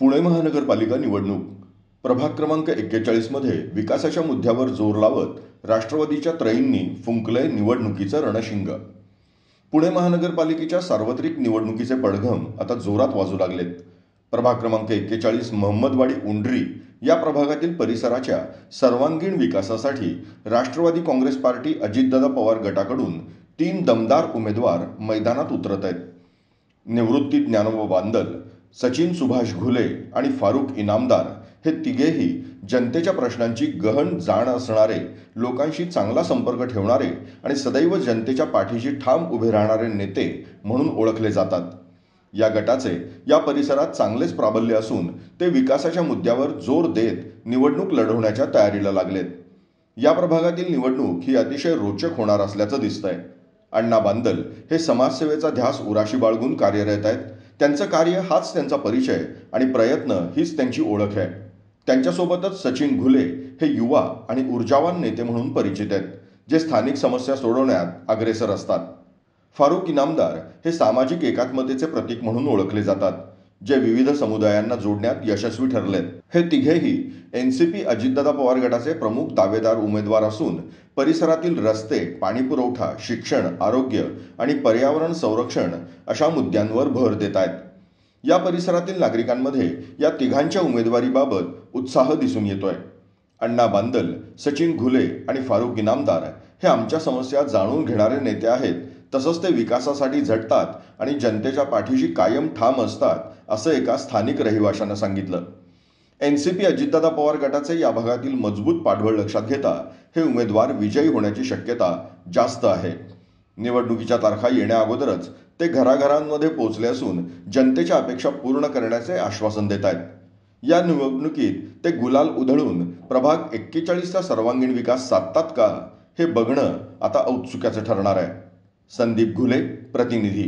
पुणे महानगरपालिका निवडणूक प्रभाग क्रमांक 41 मध्ये विकासाच्या मुद्द्यावर जोर लावत राष्ट्रवादीच्या त्रयींनी फुंकलंय निवडणुकीचं रणशिंग. पुणे महानगरपालिकेच्या सार्वत्रिक निवडणुकीचे पडघम आता जोरात वाजू लागलेत. प्रभाग क्रमांक 41 महम्मदवाडी उंडरी या प्रभागातील परिसराच्या सर्वांगीण विकासासाठी राष्ट्रवादी काँग्रेस पार्टी अजितदादा पवार गटाकडून 3 दमदार उमेदवार मैदानात उतरत आहेत. निवृत्ती ज्ञानोबा बांदल, सचिन सुभाष घुले आणि फारुख इनामदार हे तिघेही जनतेच्या प्रश्नांची गहन जाण असणारे, लोकांशी चांगला संपर्क ठेवणारे आणि सदैव जनतेच्या पाठीशी ठाम उभे राहणारे नेते म्हणून ओळखले जातात. या गटाचे या परिसरात चांगलेच प्राबल्य असून ते विकासाच्या मुद्द्यावर जोर देत निवडणूक लढवण्याच्या तयारीला लागलेत. या प्रभागातील निवडणूक ही अतिशय रोचक होणार असल्याचं दिसतंय. अण्णा बांदल हे समाजसेवेचा ध्यास उराशी बाळगून कार्यरत आहेत. त्यांचं कार्य हाच त्यांचा परिचय आणि प्रयत्न हीच त्यांची ओळख आहे. त्यांच्यासोबतच सचिन घुले हे युवा आणि ऊर्जावान नेते म्हणून परिचित आहेत, जे स्थानिक समस्या सोडवण्यात अग्रेसर असतात. फारुख इनामदार हे सामाजिक एकात्मतेचे प्रतीक म्हणून ओळखले जातात, जे विविध समुदायांना जोडण्यात यशस्वी ठरलेत. हे तिघेही NCP अजितदादा पवार गटाचे प्रमुख दावेदार उमेदवार असून परिसरातील रस्ते, पाणीपुरवठा, शिक्षण, आरोग्य आणि पर्यावरण संरक्षण अशा मुद्द्यांवर भर देत आहेत. या परिसरातील नागरिकांमध्ये या तिघांच्या उमेदवारीबाबत उत्साह दिसून येतोय. अण्णा बांदल, सचिन घुले आणि फारुख इनामदार हे आमच्या समस्या जाणून घेणारे नेते आहेत. तसंच ते विकासासाठी झटतात आणि जनतेच्या पाठीशी कायम ठाम असतात, असं एका स्थानिक रहिवाशानं सांगितलं. NCP अजितदादा पवार गटाचे या भागातील मजबूत पाठबळ लक्षात घेता हे उमेदवार विजयी होण्याची शक्यता जास्त आहे. निवडणुकीच्या तारखा येण्या अगोदरच ते घराघरांमध्ये पोहोचले असून जनतेच्या अपेक्षा पूर्ण करण्याचे आश्वासन देत आहेत. या निवडणुकीत ते गुलाल उधळून प्रभाग 41चा सर्वांगीण विकास साधतात का, हे बघणं आता औत्सुक्याचं ठरणार आहे. संदीप घुले, प्रतिनिधी.